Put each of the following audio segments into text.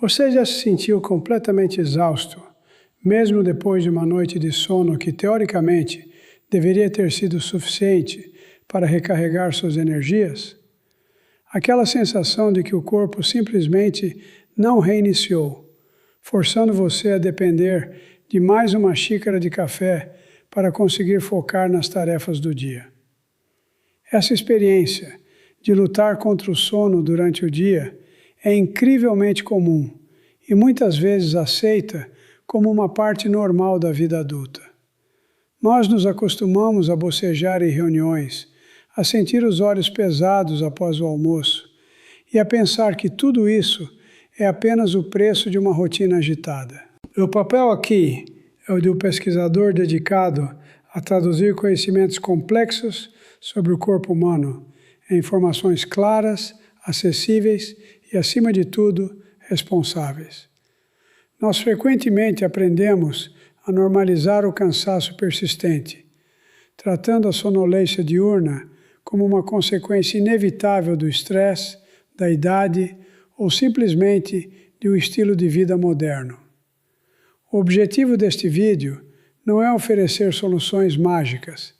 Você já se sentiu completamente exausto, mesmo depois de uma noite de sono que, teoricamente, deveria ter sido suficiente para recarregar suas energias? Aquela sensação de que o corpo simplesmente não reiniciou, forçando você a depender de mais uma xícara de café para conseguir focar nas tarefas do dia. Essa experiência de lutar contra o sono durante o dia é incrivelmente comum e muitas vezes aceita como uma parte normal da vida adulta. Nós nos acostumamos a bocejar em reuniões, a sentir os olhos pesados após o almoço e a pensar que tudo isso é apenas o preço de uma rotina agitada. O papel aqui é o de um pesquisador dedicado a traduzir conhecimentos complexos sobre o corpo humano em informações claras, acessíveis e, acima de tudo, responsáveis. Nós frequentemente aprendemos a normalizar o cansaço persistente, tratando a sonolência diurna como uma consequência inevitável do estresse, da idade ou simplesmente de um estilo de vida moderno. O objetivo deste vídeo não é oferecer soluções mágicas,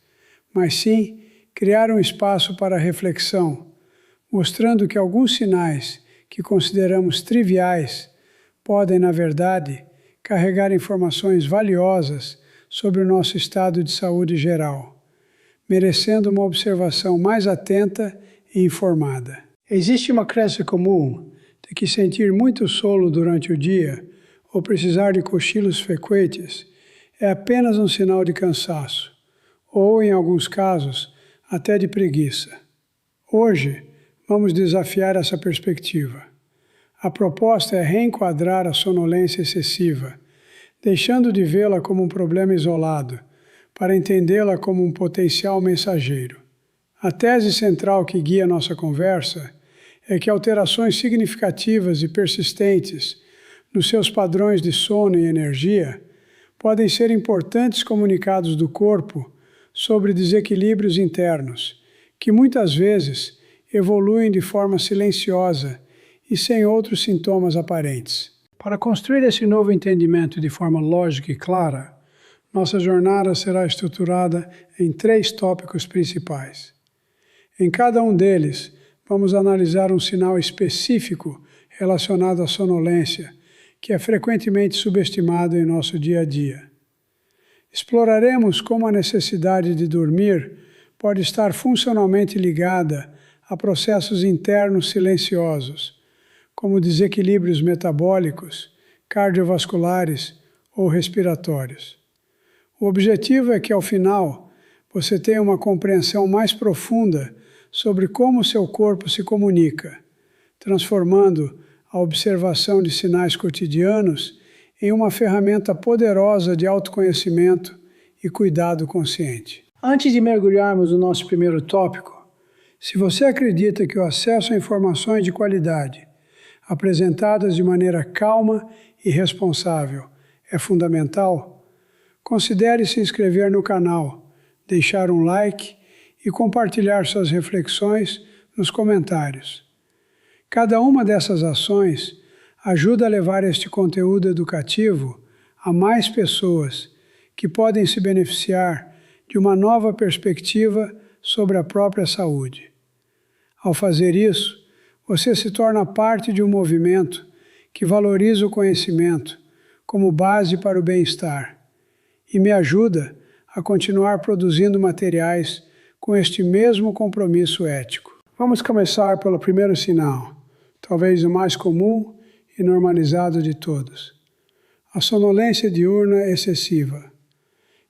mas sim criar um espaço para reflexão, mostrando que alguns sinais que consideramos triviais podem, na verdade, carregar informações valiosas sobre o nosso estado de saúde geral, merecendo uma observação mais atenta e informada. Existe uma crença comum de que sentir muito sono durante o dia ou precisar de cochilos frequentes é apenas um sinal de cansaço, ou, em alguns casos, até de preguiça. Hoje, vamos desafiar essa perspectiva. A proposta é reenquadrar a sonolência excessiva, deixando de vê-la como um problema isolado, para entendê-la como um potencial mensageiro. A tese central que guia nossa conversa é que alterações significativas e persistentes nos seus padrões de sono e energia podem ser importantes comunicados do corpo sobre desequilíbrios internos, que muitas vezes evoluem de forma silenciosa e sem outros sintomas aparentes. Para construir esse novo entendimento de forma lógica e clara, nossa jornada será estruturada em 3 tópicos principais. Em cada um deles, vamos analisar um sinal específico relacionado à sonolência, que é frequentemente subestimado em nosso dia a dia. Exploraremos como a necessidade de dormir pode estar funcionalmente ligada a processos internos silenciosos, como desequilíbrios metabólicos, cardiovasculares ou respiratórios. O objetivo é que, ao final, você tenha uma compreensão mais profunda sobre como seu corpo se comunica, transformando a observação de sinais cotidianos em uma ferramenta poderosa de autoconhecimento e cuidado consciente. Antes de mergulharmos no nosso primeiro tópico, se você acredita que o acesso a informações de qualidade, apresentadas de maneira calma e responsável, é fundamental, considere se inscrever no canal, deixar um like e compartilhar suas reflexões nos comentários. Cada uma dessas ações ajuda a levar este conteúdo educativo a mais pessoas que podem se beneficiar de uma nova perspectiva sobre a própria saúde. Ao fazer isso, você se torna parte de um movimento que valoriza o conhecimento como base para o bem-estar e me ajuda a continuar produzindo materiais com este mesmo compromisso ético. Vamos começar pelo primeiro sinal, talvez o mais comum e normalizado de todos: a sonolência diurna excessiva.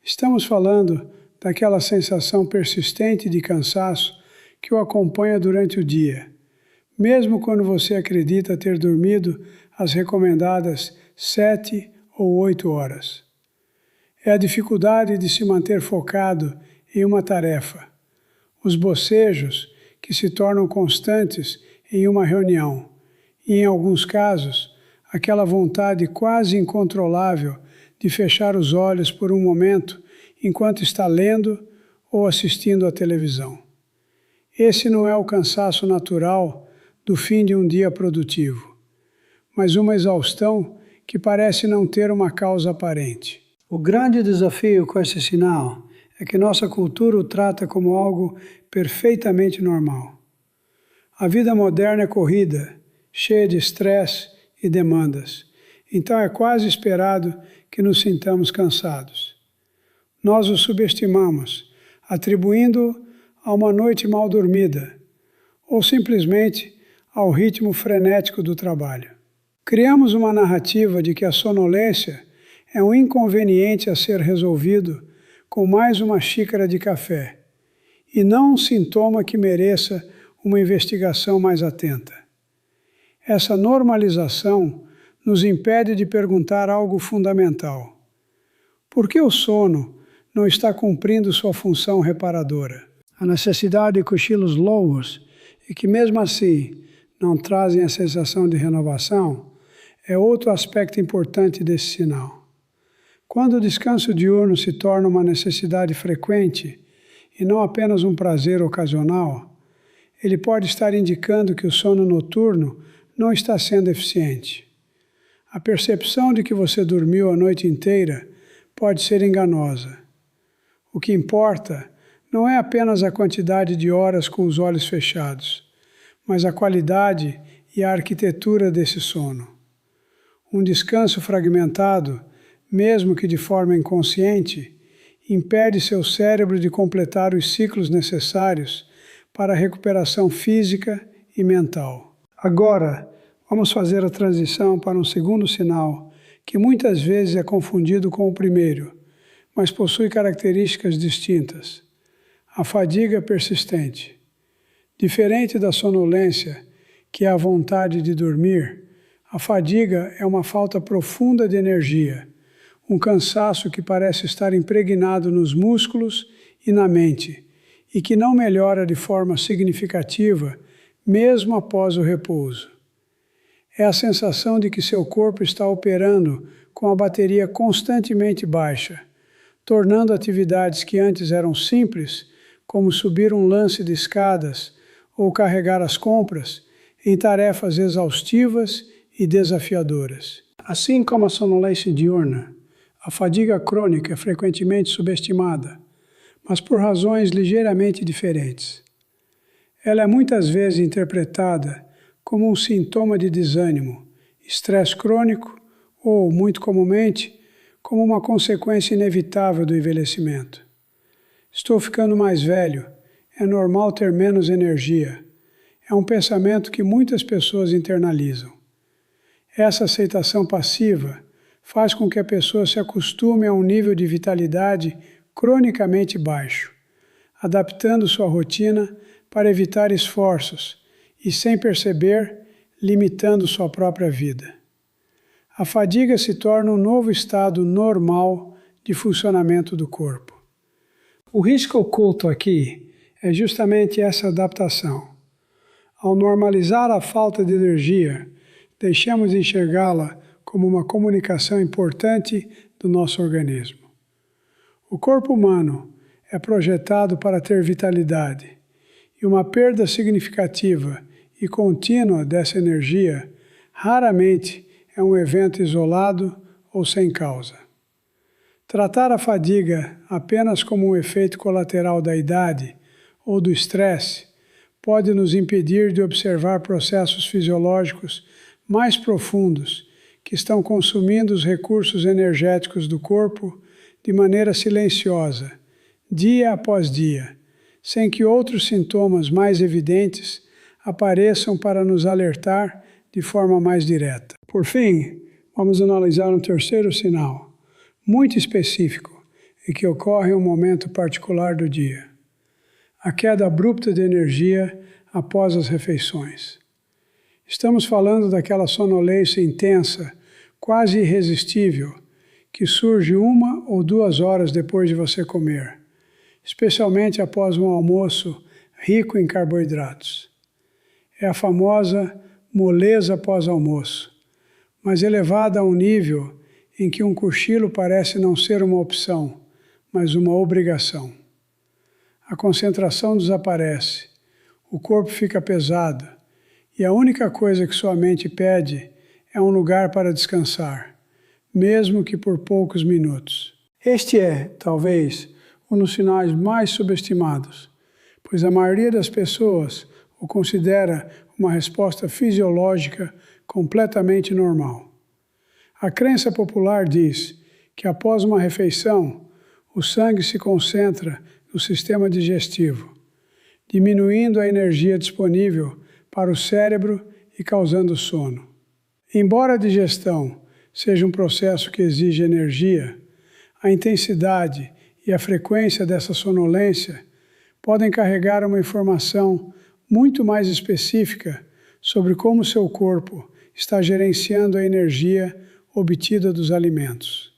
Estamos falando daquela sensação persistente de cansaço que o acompanha durante o dia, mesmo quando você acredita ter dormido as recomendadas 7 ou 8 horas. É a dificuldade de se manter focado em uma tarefa, os bocejos que se tornam constantes em uma reunião e, em alguns casos, aquela vontade quase incontrolável de fechar os olhos por um momento enquanto está lendo ou assistindo à televisão. Esse não é o cansaço natural do fim de um dia produtivo, mas uma exaustão que parece não ter uma causa aparente. O grande desafio com esse sinal é que nossa cultura o trata como algo perfeitamente normal. A vida moderna é corrida, cheia de estresse e demandas, então é quase esperado que nos sintamos cansados. Nós o subestimamos, atribuindo-o a uma noite mal dormida, ou simplesmente ao ritmo frenético do trabalho. Criamos uma narrativa de que a sonolência é um inconveniente a ser resolvido com mais uma xícara de café, e não um sintoma que mereça uma investigação mais atenta. Essa normalização nos impede de perguntar algo fundamental. Por que o sono não está cumprindo sua função reparadora? A necessidade de cochilos longos, e que mesmo assim não trazem a sensação de renovação, é outro aspecto importante desse sinal. Quando o descanso diurno se torna uma necessidade frequente e não apenas um prazer ocasional, ele pode estar indicando que o sono noturno não está sendo eficiente. A percepção de que você dormiu a noite inteira pode ser enganosa. O que importa não é apenas a quantidade de horas com os olhos fechados, mas a qualidade e a arquitetura desse sono. Um descanso fragmentado, mesmo que de forma inconsciente, impede seu cérebro de completar os ciclos necessários para a recuperação física e mental. Agora, vamos fazer a transição para um segundo sinal, que muitas vezes é confundido com o primeiro, mas possui características distintas. A fadiga persistente. Diferente da sonolência, que é a vontade de dormir, a fadiga é uma falta profunda de energia, um cansaço que parece estar impregnado nos músculos e na mente, e que não melhora de forma significativa, mesmo após o repouso. É a sensação de que seu corpo está operando com a bateria constantemente baixa, tornando atividades que antes eram simples, como subir um lance de escadas ou carregar as compras, em tarefas exaustivas e desafiadoras. Assim como a sonolência diurna, a fadiga crônica é frequentemente subestimada, mas por razões ligeiramente diferentes. Ela é muitas vezes interpretada como um sintoma de desânimo, estresse crônico ou, muito comumente, como uma consequência inevitável do envelhecimento. Estou ficando mais velho, é normal ter menos energia. É um pensamento que muitas pessoas internalizam. Essa aceitação passiva faz com que a pessoa se acostume a um nível de vitalidade cronicamente baixo, adaptando sua rotina para evitar esforços e, sem perceber, limitando sua própria vida. A fadiga se torna um novo estado normal de funcionamento do corpo. O risco oculto aqui é justamente essa adaptação. Ao normalizar a falta de energia, deixamos de enxergá-la como uma comunicação importante do nosso organismo. O corpo humano é projetado para ter vitalidade, e uma perda significativa e contínua dessa energia raramente é um evento isolado ou sem causa. Tratar a fadiga apenas como um efeito colateral da idade ou do estresse pode nos impedir de observar processos fisiológicos mais profundos que estão consumindo os recursos energéticos do corpo de maneira silenciosa, dia após dia, sem que outros sintomas mais evidentes apareçam para nos alertar de forma mais direta. Por fim, vamos analisar um terceiro sinal, muito específico e que ocorre em um momento particular do dia. A queda abrupta de energia após as refeições. Estamos falando daquela sonolência intensa, quase irresistível, que surge 1 ou 2 horas depois de você comer, especialmente após um almoço rico em carboidratos. É a famosa moleza pós-almoço, mas elevada a um nível em que um cochilo parece não ser uma opção, mas uma obrigação. A concentração desaparece, o corpo fica pesado, e a única coisa que sua mente pede é um lugar para descansar, mesmo que por poucos minutos. Este é, talvez, um dos sinais mais subestimados, pois a maioria das pessoas o considera uma resposta fisiológica completamente normal. A crença popular diz que após uma refeição, o sangue se concentra no sistema digestivo, diminuindo a energia disponível para o cérebro e causando sono. Embora a digestão seja um processo que exige energia, a intensidade e a frequência dessa sonolência podem carregar uma informação muito mais específica sobre como seu corpo está gerenciando a energia obtida dos alimentos.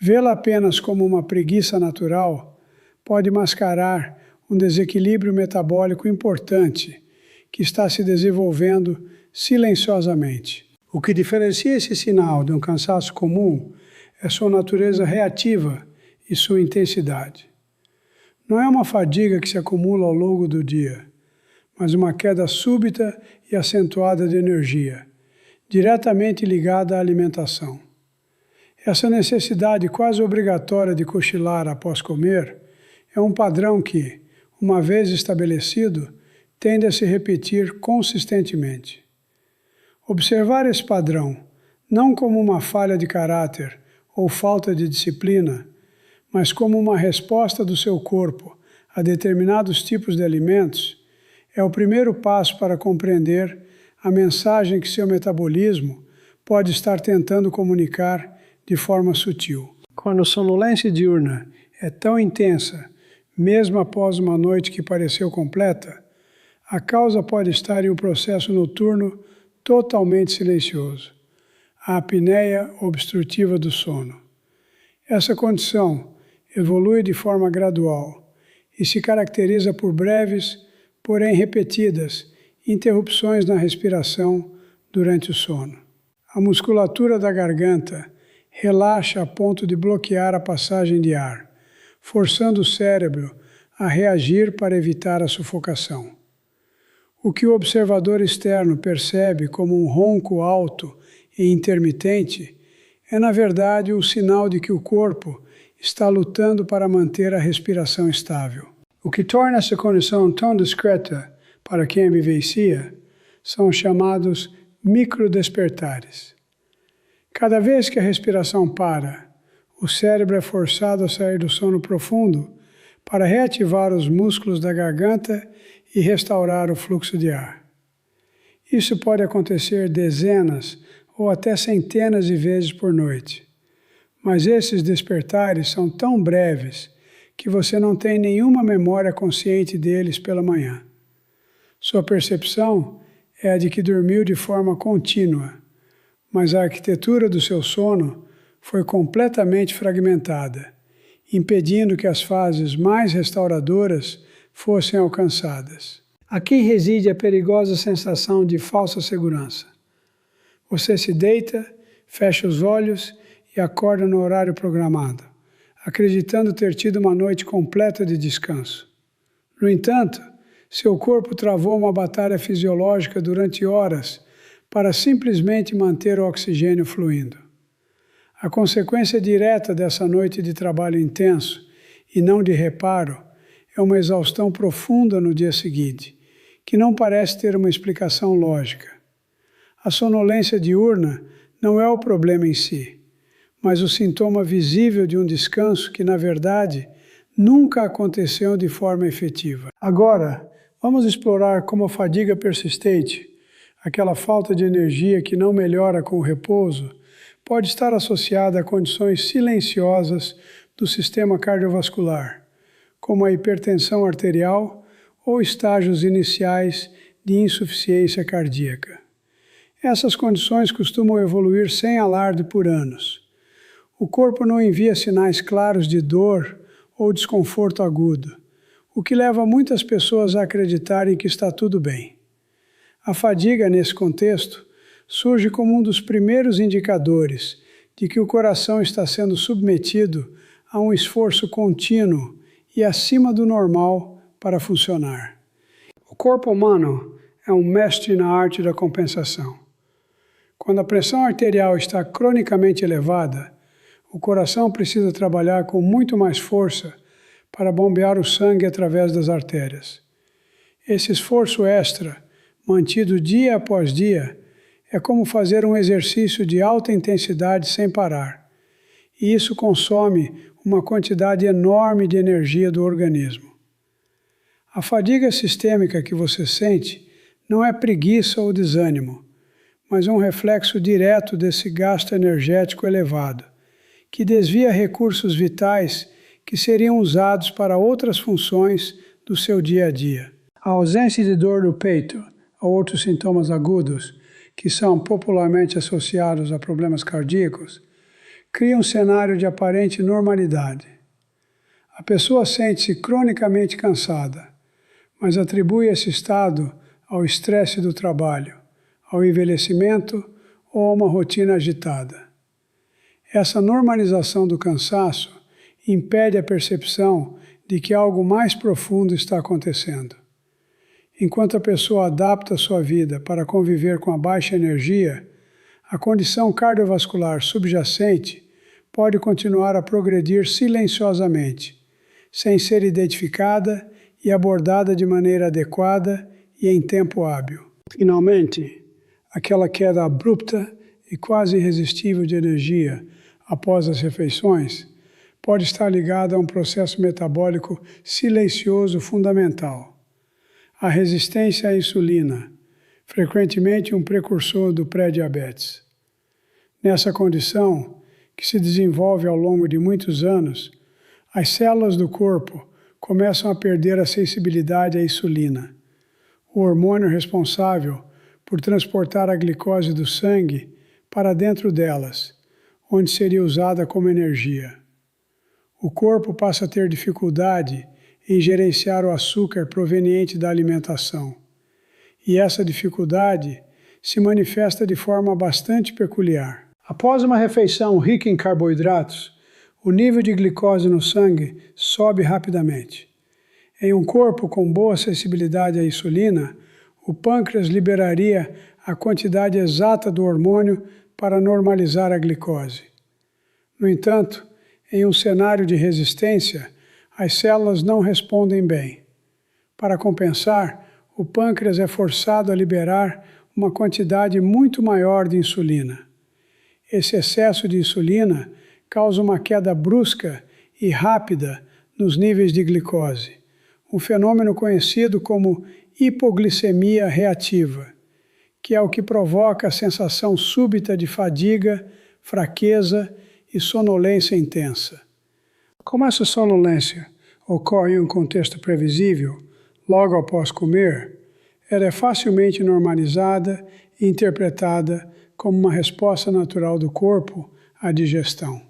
Vê-la apenas como uma preguiça natural pode mascarar um desequilíbrio metabólico importante que está se desenvolvendo silenciosamente. O que diferencia esse sinal de um cansaço comum é sua natureza reativa e sua intensidade. Não é uma fadiga que se acumula ao longo do dia, mas uma queda súbita e acentuada de energia, diretamente ligada à alimentação. Essa necessidade quase obrigatória de cochilar após comer é um padrão que, uma vez estabelecido, tende a se repetir consistentemente. Observar esse padrão, não como uma falha de caráter ou falta de disciplina, mas como uma resposta do seu corpo a determinados tipos de alimentos, é o primeiro passo para compreender a mensagem que seu metabolismo pode estar tentando comunicar de forma sutil. Quando a sonolência diurna é tão intensa, mesmo após uma noite que pareceu completa, a causa pode estar em um processo noturno totalmente silencioso, a apneia obstrutiva do sono. Essa condição evolui de forma gradual e se caracteriza por breves, porém repetidas, interrupções na respiração durante o sono. A musculatura da garganta relaxa a ponto de bloquear a passagem de ar, forçando o cérebro a reagir para evitar a sufocação. O que o observador externo percebe como um ronco alto e intermitente é, na verdade, o sinal de que o corpo está lutando para manter a respiração estável. O que torna essa condição tão discreta para quem a vivencia são os chamados microdespertares. Cada vez que a respiração para, o cérebro é forçado a sair do sono profundo para reativar os músculos da garganta e restaurar o fluxo de ar. Isso pode acontecer dezenas ou até centenas de vezes por noite, mas esses despertares são tão breves que você não tem nenhuma memória consciente deles pela manhã. Sua percepção é a de que dormiu de forma contínua, mas a arquitetura do seu sono foi completamente fragmentada, impedindo que as fases mais restauradoras fossem alcançadas. Aqui reside a perigosa sensação de falsa segurança. Você se deita, fecha os olhos e acorda no horário programado, acreditando ter tido uma noite completa de descanso. No entanto, seu corpo travou uma batalha fisiológica durante horas para simplesmente manter o oxigênio fluindo. A consequência direta dessa noite de trabalho intenso e não de reparo é uma exaustão profunda no dia seguinte, que não parece ter uma explicação lógica. A sonolência diurna não é o problema em si, mas o sintoma visível de um descanso que, na verdade, nunca aconteceu de forma efetiva. Agora, vamos explorar como a fadiga persistente, aquela falta de energia que não melhora com o repouso, pode estar associada a condições silenciosas do sistema cardiovascular, como a hipertensão arterial ou estágios iniciais de insuficiência cardíaca. Essas condições costumam evoluir sem alarde por anos. O corpo não envia sinais claros de dor ou desconforto agudo, o que leva muitas pessoas a acreditarem que está tudo bem. A fadiga, nesse contexto, surge como um dos primeiros indicadores de que o coração está sendo submetido a um esforço contínuo e acima do normal para funcionar. O corpo humano é um mestre na arte da compensação. Quando a pressão arterial está cronicamente elevada, o coração precisa trabalhar com muito mais força para bombear o sangue através das artérias. Esse esforço extra, mantido dia após dia, é como fazer um exercício de alta intensidade sem parar. E isso consome uma quantidade enorme de energia do organismo. A fadiga sistêmica que você sente não é preguiça ou desânimo, mas um reflexo direto desse gasto energético elevado, que desvia recursos vitais que seriam usados para outras funções do seu dia a dia. A ausência de dor no peito ou outros sintomas agudos, que são popularmente associados a problemas cardíacos, cria um cenário de aparente normalidade. A pessoa sente-se cronicamente cansada, mas atribui esse estado ao estresse do trabalho, ao envelhecimento ou a uma rotina agitada. Essa normalização do cansaço impede a percepção de que algo mais profundo está acontecendo. Enquanto a pessoa adapta sua vida para conviver com a baixa energia, a condição cardiovascular subjacente pode continuar a progredir silenciosamente, sem ser identificada e abordada de maneira adequada e em tempo hábil. Finalmente, aquela queda abrupta e quase irresistível de energia após as refeições pode estar ligada a um processo metabólico silencioso fundamental, a resistência à insulina, frequentemente um precursor do pré-diabetes. Nessa condição, que se desenvolve ao longo de muitos anos, as células do corpo começam a perder a sensibilidade à insulina, o hormônio responsável por transportar a glicose do sangue para dentro delas, onde seria usada como energia. O corpo passa a ter dificuldade em gerenciar o açúcar proveniente da alimentação. E essa dificuldade se manifesta de forma bastante peculiar. Após uma refeição rica em carboidratos, o nível de glicose no sangue sobe rapidamente. Em um corpo com boa sensibilidade à insulina, o pâncreas liberaria a quantidade exata do hormônio para normalizar a glicose. No entanto, em um cenário de resistência, as células não respondem bem. Para compensar, o pâncreas é forçado a liberar uma quantidade muito maior de insulina. Esse excesso de insulina causa uma queda brusca e rápida nos níveis de glicose, um fenômeno conhecido como hipoglicemia reativa, que é o que provoca a sensação súbita de fadiga, fraqueza e sonolência intensa. Como essa sonolência ocorre em um contexto previsível, logo após comer, ela é facilmente normalizada e interpretada como uma resposta natural do corpo à digestão.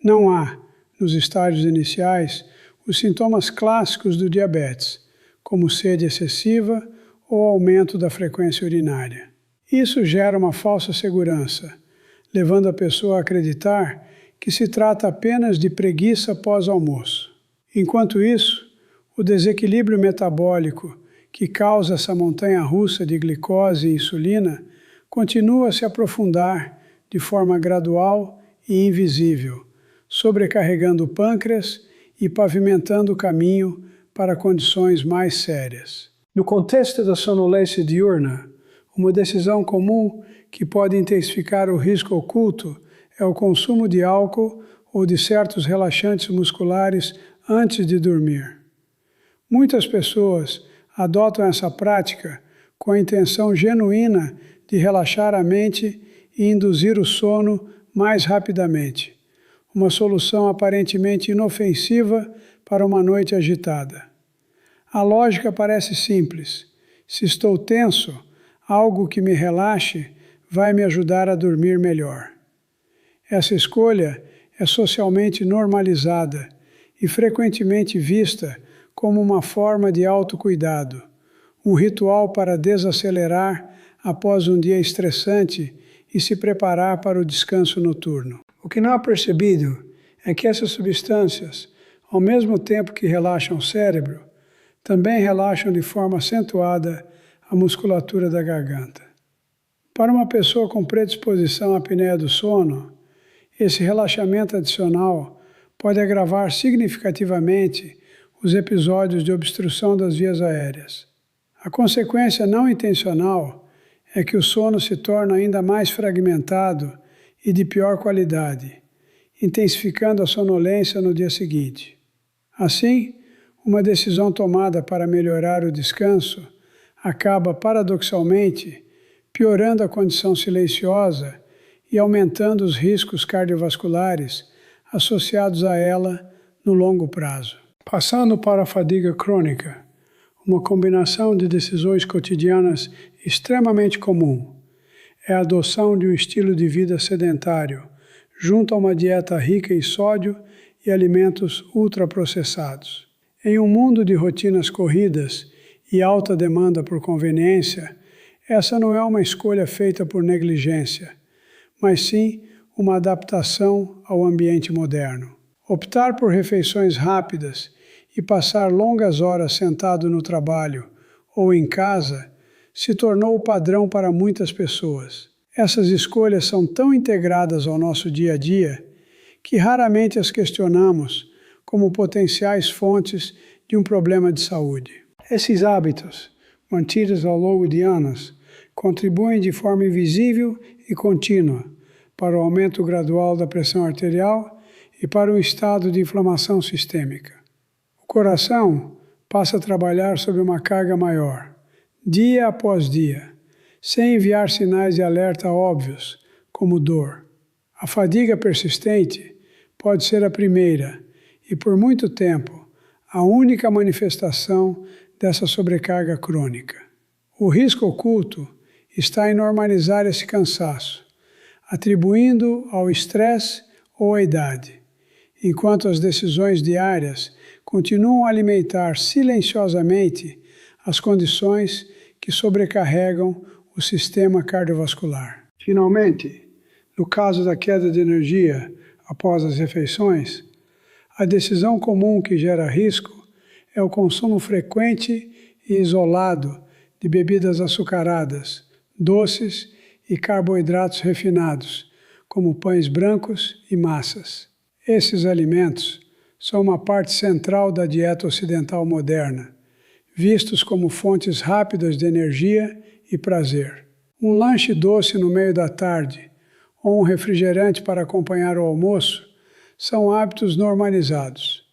Não há, nos estágios iniciais, os sintomas clássicos do diabetes, como sede excessiva ou aumento da frequência urinária. Isso gera uma falsa segurança, levando a pessoa a acreditar que se trata apenas de preguiça pós-almoço. Enquanto isso, o desequilíbrio metabólico que causa essa montanha-russa de glicose e insulina continua a se aprofundar de forma gradual e invisível, sobrecarregando o pâncreas e pavimentando o caminho para condições mais sérias. No contexto da sonolência diurna, uma decisão comum que pode intensificar o risco oculto é o consumo de álcool ou de certos relaxantes musculares antes de dormir. Muitas pessoas adotam essa prática com a intenção genuína de relaxar a mente e induzir o sono mais rapidamente, uma solução aparentemente inofensiva para uma noite agitada. A lógica parece simples. Se estou tenso, algo que me relaxe vai me ajudar a dormir melhor. Essa escolha é socialmente normalizada e frequentemente vista como uma forma de autocuidado, um ritual para desacelerar após um dia estressante e se preparar para o descanso noturno. O que não é percebido é que essas substâncias, ao mesmo tempo que relaxam o cérebro, também relaxam de forma acentuada a musculatura da garganta. Para uma pessoa com predisposição à apneia do sono, esse relaxamento adicional pode agravar significativamente os episódios de obstrução das vias aéreas. A consequência não intencional é que o sono se torna ainda mais fragmentado e de pior qualidade, intensificando a sonolência no dia seguinte. Assim, uma decisão tomada para melhorar o descanso acaba, paradoxalmente, piorando a condição silenciosa e aumentando os riscos cardiovasculares associados a ela no longo prazo. Passando para a fadiga crônica, uma combinação de decisões cotidianas extremamente comum é a adoção de um estilo de vida sedentário, junto a uma dieta rica em sódio e alimentos ultraprocessados. Em um mundo de rotinas corridas e alta demanda por conveniência, essa não é uma escolha feita por negligência, mas sim uma adaptação ao ambiente moderno. Optar por refeições rápidas e passar longas horas sentado no trabalho ou em casa se tornou o padrão para muitas pessoas. Essas escolhas são tão integradas ao nosso dia a dia que raramente as questionamos como potenciais fontes de um problema de saúde. Esses hábitos, mantidos ao longo de anos, contribuem de forma invisível e contínua para o aumento gradual da pressão arterial e para um estado de inflamação sistêmica. O coração passa a trabalhar sob uma carga maior, dia após dia, sem enviar sinais de alerta óbvios, como dor. A fadiga persistente pode ser a primeira e, por muito tempo, a única manifestação dessa sobrecarga crônica. O risco oculto está em normalizar esse cansaço, atribuindo ao estresse ou à idade, enquanto as decisões diárias continuam a alimentar silenciosamente as condições que sobrecarregam o sistema cardiovascular. Finalmente, no caso da queda de energia após as refeições, a decisão comum que gera risco é o consumo frequente e isolado de bebidas açucaradas, doces e carboidratos refinados, como pães brancos e massas. Esses alimentos são uma parte central da dieta ocidental moderna, vistos como fontes rápidas de energia e prazer. Um lanche doce no meio da tarde ou um refrigerante para acompanhar o almoço são hábitos normalizados.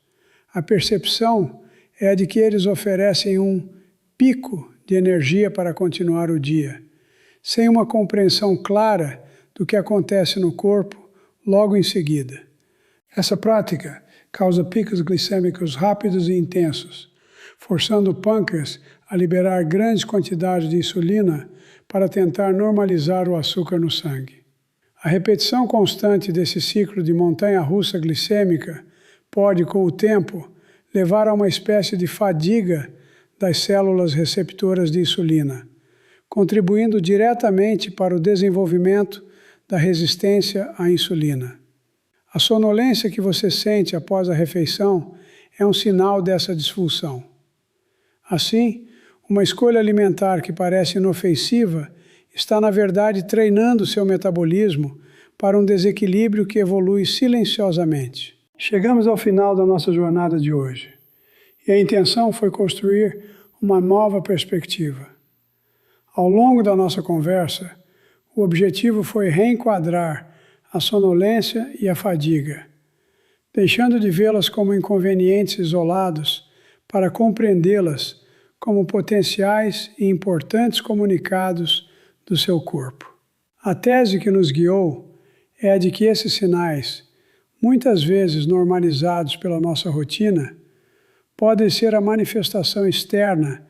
A percepção é a de que eles oferecem um pico de energia para continuar o dia, sem uma compreensão clara do que acontece no corpo logo em seguida. Essa prática causa picos glicêmicos rápidos e intensos, forçando o pâncreas a liberar grandes quantidades de insulina para tentar normalizar o açúcar no sangue. A repetição constante desse ciclo de montanha-russa glicêmica pode, com o tempo, levar a uma espécie de fadiga das células receptoras de insulina, contribuindo diretamente para o desenvolvimento da resistência à insulina. A sonolência que você sente após a refeição é um sinal dessa disfunção. Assim, uma escolha alimentar que parece inofensiva está, na verdade, treinando seu metabolismo para um desequilíbrio que evolui silenciosamente. Chegamos ao final da nossa jornada de hoje, e a intenção foi construir uma nova perspectiva. Ao longo da nossa conversa, o objetivo foi reenquadrar a sonolência e a fadiga, deixando de vê-las como inconvenientes isolados para compreendê-las como potenciais e importantes comunicados do seu corpo. A tese que nos guiou é a de que esses sinais, muitas vezes normalizados pela nossa rotina, podem ser a manifestação externa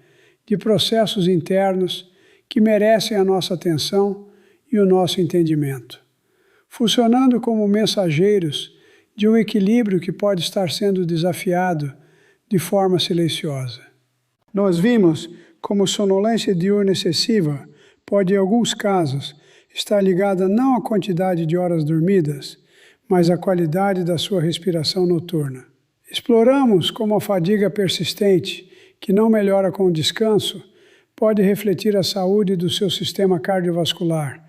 de processos internos que merecem a nossa atenção e o nosso entendimento, funcionando como mensageiros de um equilíbrio que pode estar sendo desafiado de forma silenciosa. Nós vimos como sonolência diurna excessiva pode, em alguns casos, estar ligada não à quantidade de horas dormidas, mas à qualidade da sua respiração noturna. Exploramos como a fadiga persistente, que não melhora com o descanso, pode refletir a saúde do seu sistema cardiovascular,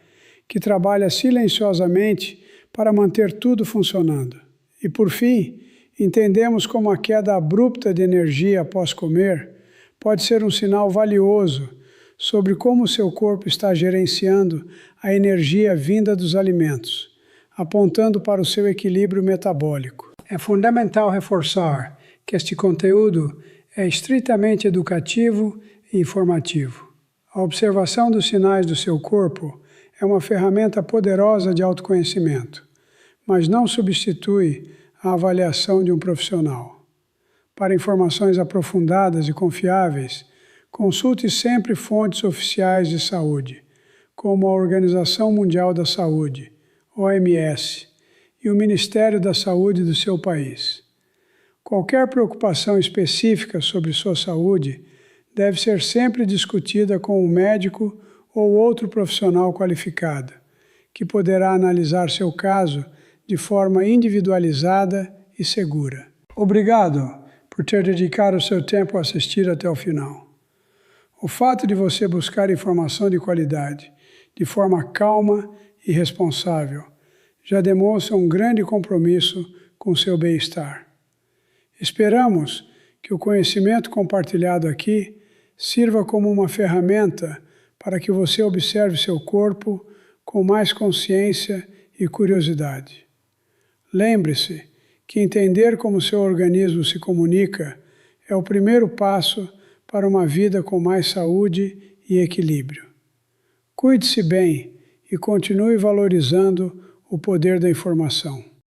que trabalha silenciosamente para manter tudo funcionando. E por fim, entendemos como a queda abrupta de energia após comer pode ser um sinal valioso sobre como o seu corpo está gerenciando a energia vinda dos alimentos, apontando para o seu equilíbrio metabólico. É fundamental reforçar que este conteúdo é estritamente educativo e informativo. A observação dos sinais do seu corpo é uma ferramenta poderosa de autoconhecimento, mas não substitui a avaliação de um profissional. Para informações aprofundadas e confiáveis, consulte sempre fontes oficiais de saúde, como a Organização Mundial da Saúde, OMS, e o Ministério da Saúde do seu país. Qualquer preocupação específica sobre sua saúde deve ser sempre discutida com um médico ou outro profissional qualificado, que poderá analisar seu caso de forma individualizada e segura. Obrigado por ter dedicado o seu tempo a assistir até o final. O fato de você buscar informação de qualidade, de forma calma e responsável, já demonstra um grande compromisso com seu bem-estar. Esperamos que o conhecimento compartilhado aqui sirva como uma ferramenta para que você observe seu corpo com mais consciência e curiosidade. Lembre-se que entender como seu organismo se comunica é o primeiro passo para uma vida com mais saúde e equilíbrio. Cuide-se bem e continue valorizando o poder da informação.